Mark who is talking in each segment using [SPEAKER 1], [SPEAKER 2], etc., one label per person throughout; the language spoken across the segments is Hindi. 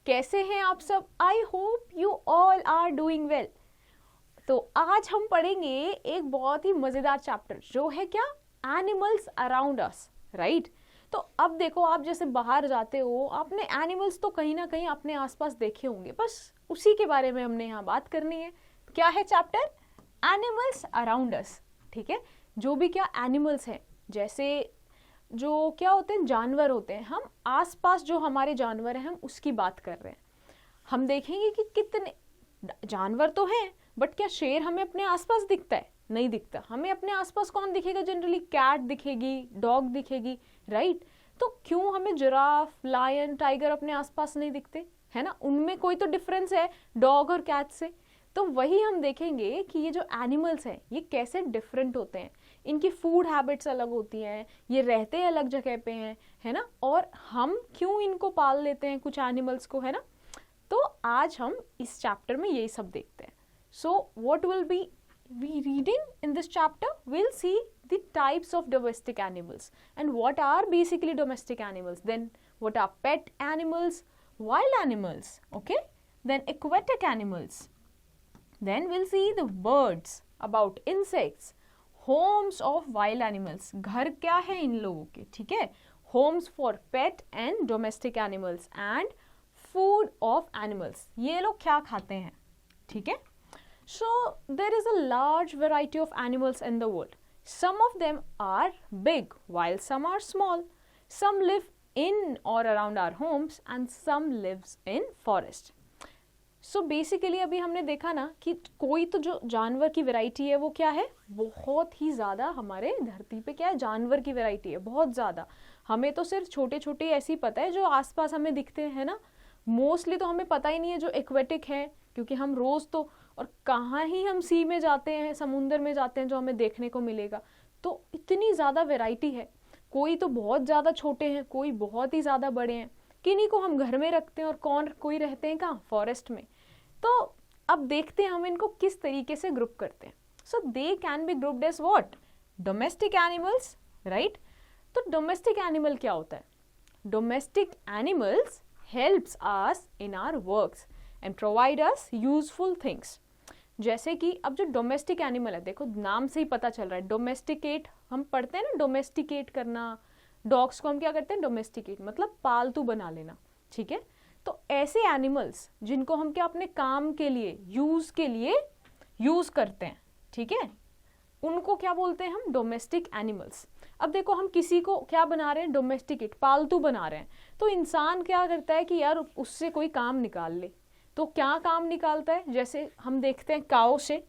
[SPEAKER 1] कैसे हैं आप सब? I hope you all are doing well. तो आज हम पढ़ेंगे एक बहुत ही मजेदार चैप्टर जो है क्या, एनिमल्स अराउंड अस, राइट। तो अब देखो, आप जैसे बाहर जाते हो, आपने एनिमल्स तो कहीं ना कहीं अपने आसपास देखे होंगे, बस उसी के बारे में हमने यहाँ बात करनी है। क्या है चैप्टर? एनिमल्स अराउंड अस, ठीक है। जो भी क्या एनिमल्स हैं, जैसे जो क्या होते हैं, जानवर होते हैं, हम आसपास जो हमारे जानवर हैं हम उसकी बात कर रहे हैं। हम देखेंगे कि कितने जानवर तो हैं, बट क्या शेर हमें अपने आसपास दिखता है? नहीं दिखता। हमें अपने आसपास कौन दिखेगा? जनरली कैट दिखेगी, डॉग दिखेगी, राइट। तो क्यों हमें जिराफ, लायन, टाइगर अपने आसपास नहीं दिखते, है ना? उनमें कोई तो डिफरेंस है डॉग और कैट से। तो वही हम देखेंगे कि ये जो एनिमल्स हैं ये कैसे डिफरेंट होते हैं, इनकी फूड हैबिट्स अलग होती हैं, ये रहते अलग जगह पे हैं, है ना, और हम क्यों इनको पाल लेते हैं कुछ एनिमल्स को, है ना। तो आज हम इस चैप्टर में यही सब देखते हैं। So what will be we reading in this chapter? We'll see the types of domestic animals and what are basically domestic animals, then what are pet animals, wild animals, okay, then aquatic animals, then we'll see the birds, about insects, homes of wild animals, घर क्या है इन लोगों के, ठीक है, homes for pet and domestic animals and food of animals, ये लोग क्या खाते हैं, ठीक है। So there is a large variety of animals in the world. Some of them are big while some are small. Some live in or around our homes and some lives in forest. So basically अभी हमने देखा ना कि कोई तो जो जानवर की वैरायटी है वो क्या है, बहुत ही ज़्यादा हमारे धरती पे क्या है, जानवर की वैरायटी है बहुत ज़्यादा। हमें तो सिर्फ छोटे छोटे ऐसे ही पता है जो आसपास हमें दिखते हैं ना, मोस्टली तो हमें पता ही नहीं है जो एक्वेटिक है, क्योंकि हम रोज़ तो और कहाँ ही हम सी में जाते हैं, समुंदर में जाते हैं जो हमें देखने को मिलेगा। तो इतनी ज़्यादा वैरायटी है, कोई तो बहुत ज़्यादा छोटे हैं, कोई बहुत ही ज़्यादा बड़े हैं, किन्हीं को हम घर में रखते हैं और कोई रहते हैं कहाँ, फॉरेस्ट में। तो अब देखते हैं हम इनको किस तरीके से ग्रुप करते हैं। So they can be grouped as what? Domestic animals, right. तो डोमेस्टिक एनिमल क्या होता है? Domestic animals helps us in our works and provide us useful things. जैसे कि अब जो डोमेस्टिक एनिमल है, देखो नाम से ही पता चल रहा है, डोमेस्टिकेट, हम पढ़ते हैं ना डोमेस्टिकेट करना, डॉग्स को हम क्या करते हैं, डोमेस्टिकेट मतलब पालतू बना लेना, ठीक है। तो ऐसे एनिमल्स जिनको हम क्या अपने काम के लिए यूज करते हैं, ठीक है, उनको क्या बोलते हैं हम? Domestic animals. अब देखो हम किसी को क्या बना रहे हैं, डोमेस्टिकेट, पालतू बना रहे हैं, तो इंसान क्या करता है कि यार उससे कोई काम निकाल ले। तो क्या काम निकालता है? जैसे हम देखते हैं काऊ से,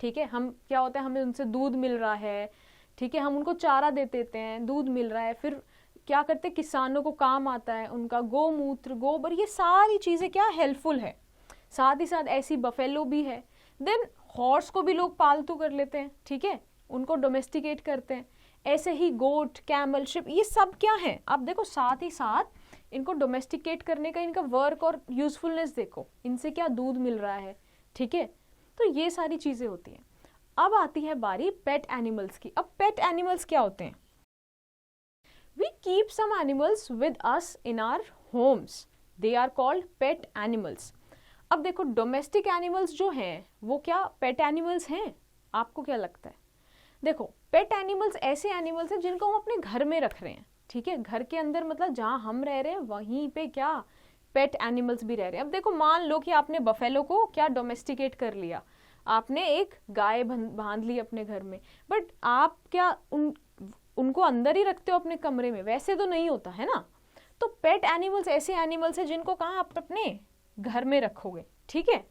[SPEAKER 1] ठीक है, हम क्या होता है, हमें उनसे दूध मिल रहा है, ठीक है, हम उनको चारा दे देते हैं, दूध मिल रहा है, फिर क्या करते हैं, किसानों को काम आता है, उनका गोमूत्र, गोबर, ये सारी चीज़ें क्या हेल्पफुल है। साथ ही साथ ऐसी बफेलो भी है। देन हॉर्स को भी लोग पालतू कर लेते हैं, ठीक है, उनको डोमेस्टिकेट करते हैं। ऐसे ही गोट, कैमल, शिप, ये सब क्या है, आप देखो साथ ही साथ इनको डोमेस्टिकेट करने का इनका वर्क और यूजफुलनेस देखो, इनसे क्या दूध मिल रहा है, ठीक है। तो ये सारी चीज़ें होती हैं। अब आती है बारी पेट एनिमल्स की। अब पेट एनिमल्स क्या होते हैं? We keep some animals with us in our homes, they are called pet animals. अब देखो डोमेस्टिक एनिमल्स जो हैं वो क्या पेट एनिमल्स हैं? आपको क्या लगता है? देखो पेट एनिमल्स ऐसे एनिमल्स हैं जिनको हम अपने घर में रख रहे हैं, ठीक है, घर के अंदर, मतलब जहाँ हम रह रहे हैं वहीं पे क्या पेट एनिमल्स भी रह रहे हैं। अब देखो मान लो कि आपने बफेलो को क्या डोमेस्टिकेट कर लिया, आपने एक गाय बांध ली अपने घर में, बट आप क्या उनको अंदर ही रखते हो अपने कमरे में? वैसे तो नहीं होता है ना। तो पेट एनिमल्स ऐसे एनिमल्स हैं जिनको कहाँ आप अपने घर में रखोगे, ठीक है,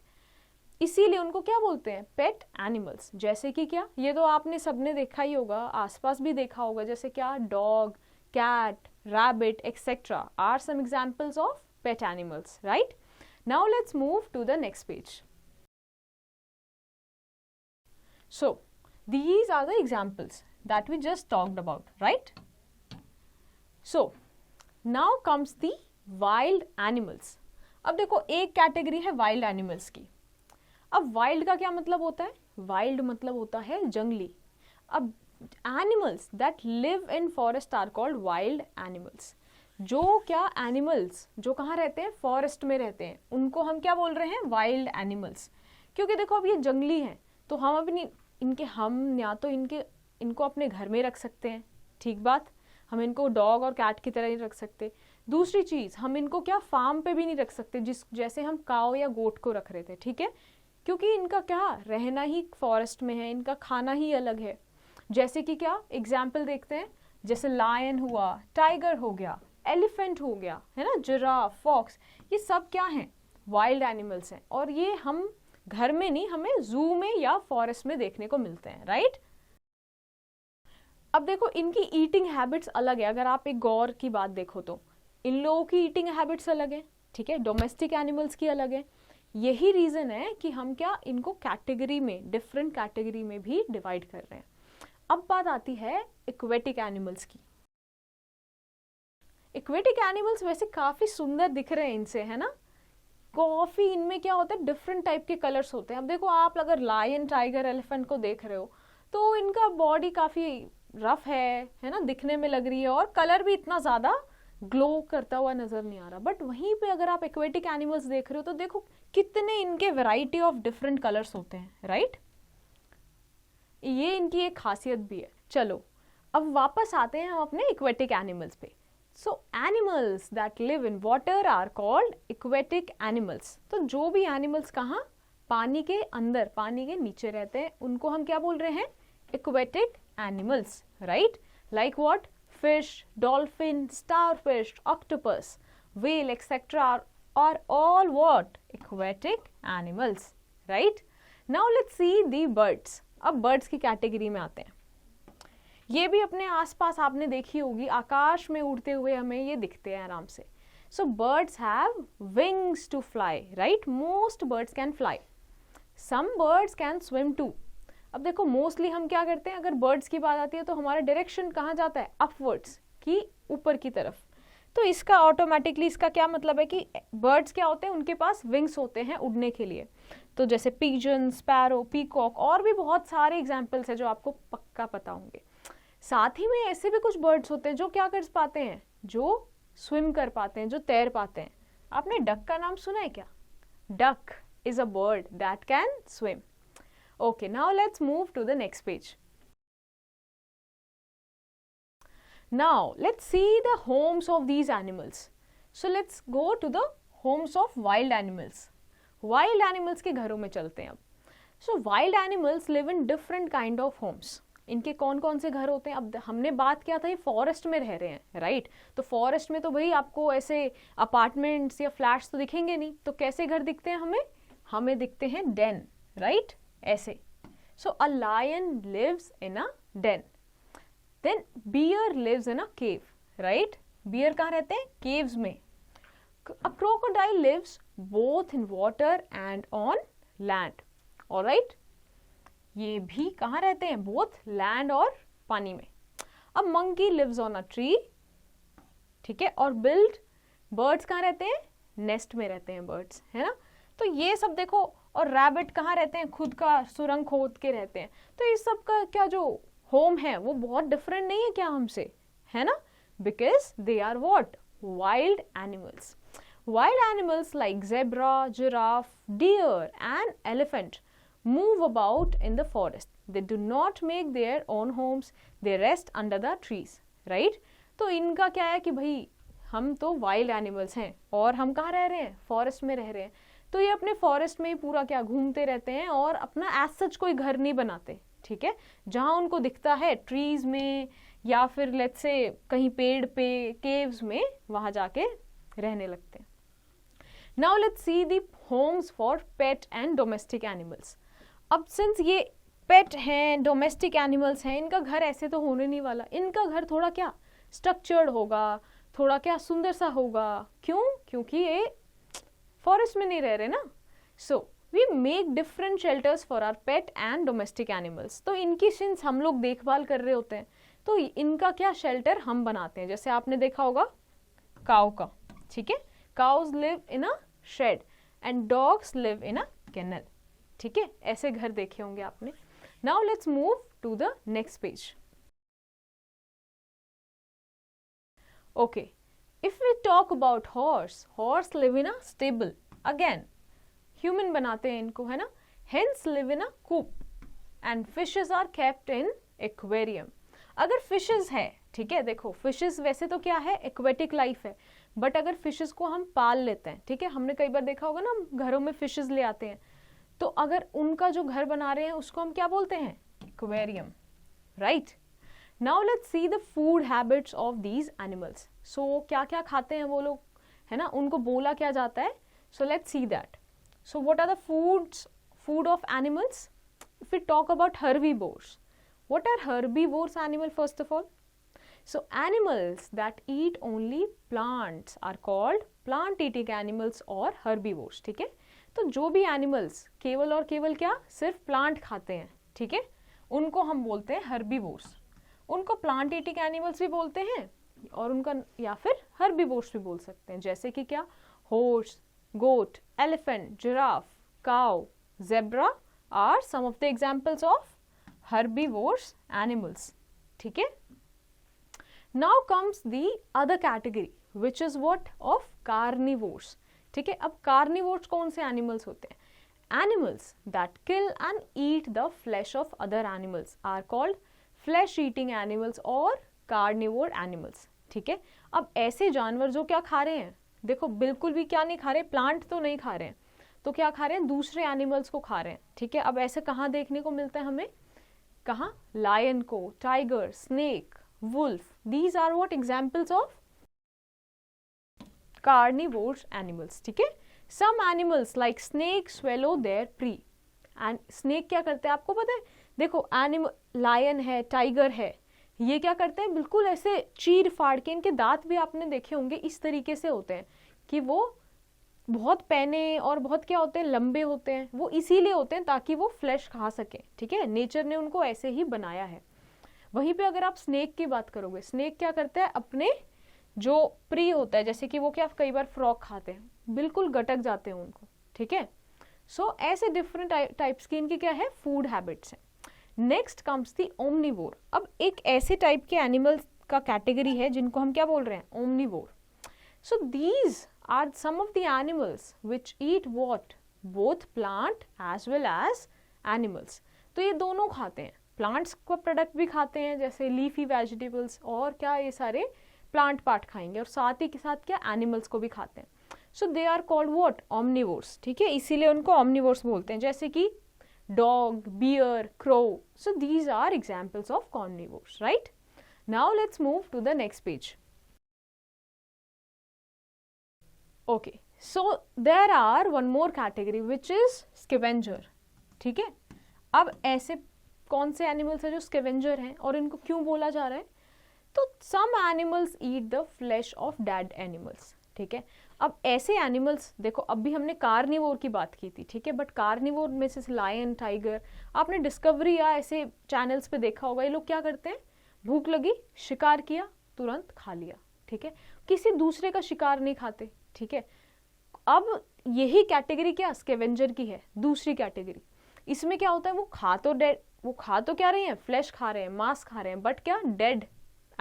[SPEAKER 1] इसीलिए उनको क्या बोलते हैं? Pet animals. जैसे कि क्या, ये तो आपने सबने देखा ही होगा, आसपास भी देखा होगा, जैसे क्या dog, cat, rabbit, etc. are some examples of pet animals, right? Now let's move to the next page. So these are the examples that we just talked about, right? So now comes the wild animals. अब देखो एक कैटेगरी है वाइल्ड एनिमल्स की। अब वाइल्ड का क्या मतलब होता है? वाइल्ड मतलब होता है जंगली। अब animals that live in forest are called wild animals. जो क्या एनिमल्स जो कहाँ रहते हैं, फॉरेस्ट में रहते हैं, उनको हम क्या बोल रहे हैं, वाइल्ड एनिमल्स। क्योंकि देखो अब ये जंगली हैं तो हम अपनी हम या तो इनको अपने घर में रख सकते हैं, ठीक बात, हम इनको डॉग और कैट की तरह नहीं रख सकते। दूसरी चीज़, हम इनको क्या फार्म पे भी नहीं रख सकते जैसे हम काव या गोट को रख रहे थे, ठीक है, क्योंकि इनका क्या रहना ही फॉरेस्ट में है, इनका खाना ही अलग है। जैसे कि क्या एग्जाम्पल देखते हैं, जैसे लायन हुआ, टाइगर हो गया, एलिफेंट हो गया, है ना, जिराफ, फॉक्स, ये सब क्या हैं, वाइल्ड एनिमल्स हैं, और ये हम घर में नहीं, हमें जू में या फॉरेस्ट में देखने को मिलते हैं, राइट। अब देखो इनकी ईटिंग हैबिट्स अलग है। अगर आप एक गौर की बात देखो तो इन लोगों की ईटिंग हैबिट्स अलग है, ठीक है, डोमेस्टिक एनिमल्स की अलग है। यही रीजन है कि हम क्या इनको कैटेगरी में, डिफरेंट कैटेगरी में भी डिवाइड कर रहे हैं। अब बात आती है एक्वेटिक एनिमल्स की। एक्वेटिक एनिमल्स वैसे काफी सुंदर दिख रहे हैं इनसे, है ना, काफी इनमें क्या होता है, डिफरेंट टाइप के कलर्स होते हैं। अब देखो आप अगर लायन, टाइगर, एलिफेंट को देख रहे हो तो इनका बॉडी काफी रफ है ना, दिखने में लग रही है, और कलर भी इतना ज्यादा ग्लो करता हुआ नजर नहीं आ रहा। बट वहीं पे अगर आप एक्वेटिक एनिमल्स देख रहे हो तो देखो कितने इनके वैरायटी ऑफ डिफरेंट कलर्स होते हैं, राइट। ये इनकी एक खासियत भी है। चलो अब वापस आते हैं हम अपने एक्वेटिक एनिमल्स पे। So animals that live in water are called aquatic animals. तो जो भी एनिमल्स कहाँ, पानी के अंदर, पानी के नीचे रहते हैं, उनको हम क्या बोल रहे हैं, aquatic animals, right. Like what, fish, dolphin, starfish, octopus, whale, etc. are all what? Aquatic animals, right? Now let's see the birds. अब birds की कैटेगरी में आते हैं। ये भी अपने आसपास आपने देखी होगी, आकाश में उड़ते हुए हमें ये दिखते हैं आराम से। So birds have wings to fly, right? Most birds can fly. Some birds can swim too. अब देखो मोस्टली हम क्या करते हैं, अगर बर्ड्स की बात आती है तो हमारा डायरेक्शन कहाँ जाता है, अपवर्ड्स, की ऊपर की तरफ। तो इसका ऑटोमेटिकली इसका क्या मतलब है कि बर्ड्स क्या होते हैं, उनके पास विंग्स होते हैं उड़ने के लिए। तो जैसे पिजन, स्पैरो, पीकॉक, और भी बहुत सारे एग्जाम्पल्स हैं जो आपको पक्का पता होंगे। साथ ही में ऐसे भी कुछ बर्ड्स होते हैं जो क्या कर पाते हैं, जो स्विम कर पाते हैं, जो तैर पाते हैं। आपने डक का नाम सुना है क्या? Duck is a bird that can swim. Okay, now let's move to the next page. Now let's see the homes of these animals. So let's go to the homes of wild animals. Wild animals के घरों में चलते हैं अब। So wild animals live in different kind of homes. इनके कौन कौन से घर होते हैं? अब हमने बात किया था ये फॉरेस्ट में रह रहे हैं, राइट। तो फॉरेस्ट में तो भाई आपको ऐसे अपार्टमेंट्स या फ्लैट्स तो दिखेंगे नहीं, तो कैसे घर दिखते हैं हमें दिखते हैं डेन, राइट, ऐसे। So a lion lives in a den. Then bear lives in a cave, right? Bear कहाँ रहते हैं? Caves में। A crocodile lives both in water and on land. Alright? ये भी कहाँ रहते हैं? Both land और पानी में। A monkey lives on a tree. ठीक है, और birds कहाँ रहते हैं? Nest में रहते हैं birds, है ना। तो ये सब देखो, और रैबिट कहाँ रहते हैं? खुद का सुरंग खोद के रहते हैं। तो इस सब का क्या जो होम है वो बहुत डिफरेंट नहीं है क्या हमसे, है ना, because they are what, wild animals. Wild animals like zebra, giraffe, deer and elephant move about in the forest. They do not make their own homes, they rest under the trees, right. तो इनका क्या है कि भाई हम तो वाइल्ड एनिमल्स हैं और हम कहाँ रह रहे हैं? फॉरेस्ट में रह रहे हैं। तो ये अपने फॉरेस्ट में ही पूरा क्या घूमते रहते हैं और अपना एज सच कोई घर नहीं बनाते, ठीक है। जहां उनको दिखता है ट्रीज में या फिर लेट्स से कहीं पेड़ पे, केव्स में, वहां जाके रहने लगते हैं। Now let's C the Holmes for pet and domestic animals. अब सिंस ये पेट हैं, डोमेस्टिक एनिमल्स हैं, इनका घर ऐसे तो होने नहीं वाला। इनका घर थोड़ा क्या स्ट्रक्चर्ड होगा, थोड़ा क्या सुंदर सा होगा। क्यों? क्योंकि ये फॉरेस्ट में नहीं रह रहे ना। So we make different shelters for our pet and domestic animals. तो इनकी सिंस हम लोग देखभाल कर रहे होते हैं तो इनका क्या शेल्टर हम बनाते हैं। जैसे आपने देखा होगा काउ का, ठीक है, cows live in a shed and dogs live in a kennel, ठीक है, ऐसे घर देखे होंगे आपने। Now let's move to the next page. Okay, If we talk about horse, horse live in a stable. Again, human बनाते हैं इनको, है ना? Hens live in a coop. And fishes are kept in aquarium. अगर फिशेस है, ठीक है, देखो फिशेस वैसे तो क्या है, एक्वेटिक लाइफ है, बट अगर फिशेस को हम पाल लेते हैं, ठीक है, हमने कई बार देखा होगा ना, हम घरों में फिशेस ले आते हैं, तो अगर उनका जो घर बना रहे हैं उसको हम क्या बोलते हैं, aquarium, right? Now let's see the food habits of these animals. So क्या क्या खाते हैं वो लोग, है ना, उनको बोला क्या जाता है. So let's see that. So what are the food of animals? If we talk about herbivores, what are herbivores animal first of all? So animals that eat only plants are called plant eating animals or herbivores. ठीक है, तो जो भी animals केवल और केवल क्या, सिर्फ प्लांट खाते हैं, ठीक है, उनको हम बोलते हैं herbivores. उनको plant eating animals भी बोलते हैं और उनका या फिर herbivores भी बोल सकते हैं, जैसे कि क्या, horse, goat, elephant, giraffe, cow, zebra are some of the examples of herbivores animals. ठीक है. Now comes the other category which is what, of carnivores. ठीक है, अब carnivores कौन से animals होते हैं? Animals that kill and eat the flesh of other animals are called flesh eating animals or carnivore animals. ठीक है, अब ऐसे जानवर जो क्या खा रहे हैं, देखो बिल्कुल भी क्या नहीं खा रहे, प्लांट तो नहीं खा रहे हैं, तो क्या खा रहे हैं, दूसरे एनिमल्स को खा रहे हैं. ठीक है, अब ऐसे कहाँ देखने को मिलता है हमें, कहाँ, लायन को, tiger, snake, wolf. These are what examples of carnivores animals. ठीक है, some animals like snake swallow their prey. And snake क्या करते हैं आपको पता है, देखो एनिमल, लायन है, टाइगर है, ये क्या करते हैं, बिल्कुल ऐसे चीर फाड़ के, इनके दांत भी आपने देखे होंगे इस तरीके से होते हैं कि वो बहुत पैने और बहुत क्या होते हैं, लंबे होते हैं. वो इसीलिए होते हैं ताकि वो फ्लैश खा सकें. ठीक है, नेचर ने उनको ऐसे ही बनाया है. वहीं पे अगर आप स्नेक की बात करोगे, स्नेक क्या करते हैं, अपने जो प्री होता है, जैसे कि वो क्या कई बार फ्रॉग खाते हैं, बिल्कुल गटक जाते हैं उनको. ठीक है, सो ऐसे डिफरेंट टाइप्स की इनकी क्या है, फूड हैबिट्स हैं. Next comes the omnivore. अब एक ऐसे टाइप के एनिमल्स का कैटेगरी है जिनको हम क्या बोल रहे हैं, omnivore. So these are some of the animals which eat what, both plant as well as animals. तो ये दोनों खाते हैं, प्लांट्स का प्रोडक्ट भी खाते हैं जैसे लीफी वेजिटेबल्स, और क्या ये सारे प्लांट पार्ट खाएंगे, और साथ ही के साथ क्या एनिमल्स को भी खाते हैं. So they are called what, omnivores. ठीक है, इसीलिए उनको ऑमनिवोर्स बोलते हैं, जैसे कि dog, bear, crow. So these are examples of carnivores, right? Now let's move to the next page. Okay, so there are one more category which is scavenger. ठीक है, अब ऐसे कौन से एनिमल्स हैं जो स्केवेंजर हैं, और इनको क्यों बोला जा रहा है, तो some animals eat the flesh of dead animals. ठीक है, अब ऐसे एनिमल्स, देखो अभी हमने कार्निवोर की बात की थी, ठीक है, बट कार्निवोर में से लायन, टाइगर, आपने डिस्कवरी या ऐसे चैनल्स पे देखा होगा, ये लोग क्या करते हैं, भूख लगी, शिकार किया, तुरंत खा लिया. ठीक है, किसी दूसरे का शिकार नहीं खाते. ठीक है, अब यही कैटेगरी क्या, स्केवेंजर की है, दूसरी कैटेगरी. इसमें क्या होता है, वो खा तो क्या रहे हैं, फ्लैश खा रहे हैं, मांस खा रहे हैं, बट क्या, डेड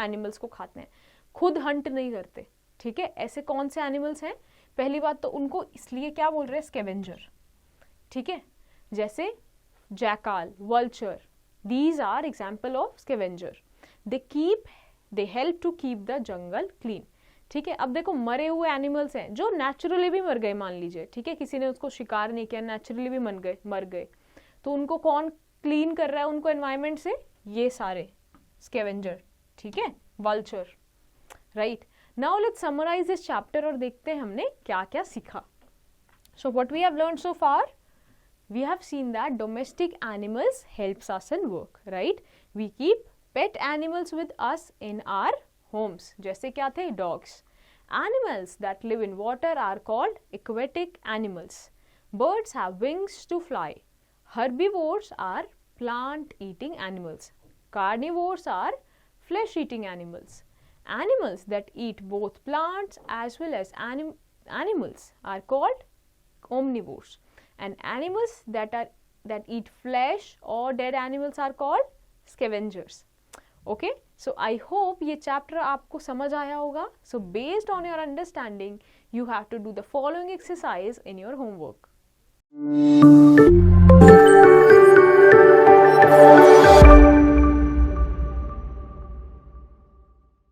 [SPEAKER 1] एनिमल्स को खाते हैं, खुद हंट नहीं करते. ठीक है, ऐसे कौन से एनिमल्स हैं, पहली बात तो उनको इसलिए क्या बोल रहे हैं, स्केवेंजर. ठीक है, जैसे jackal, vulture, these are example of scavenger. They help to keep the jungle clean. ठीक है, अब देखो मरे हुए एनिमल्स हैं जो नेचुरली भी मर गए, मान लीजिए, ठीक है, किसी ने उसको शिकार नहीं किया, नेचुरली भी मर गए, तो उनको कौन क्लीन कर रहा है उनको एनवायरमेंट से, ये सारे स्केवेंजर. ठीक है, vulture, right? Now let's summarise this chapter और देखते हैं हमने क्या क्या सीखा. So what we have learned so far, we have seen that domestic animals helps us in work, right? We keep pet animals with us in our homes. जैसे क्या थे, dogs. Animals that live in water are called aquatic animals. Birds have wings to fly. Herbivores are plant eating animals. Carnivores are flesh eating animals. Animals that eat both plants as well as animals are called omnivores. And animals that eat flesh or dead animals are called scavengers. Okay, so I hope ये चैप्टर आपको समझ आया होगा. So based on your understanding, you have to do the following exercise in your homework.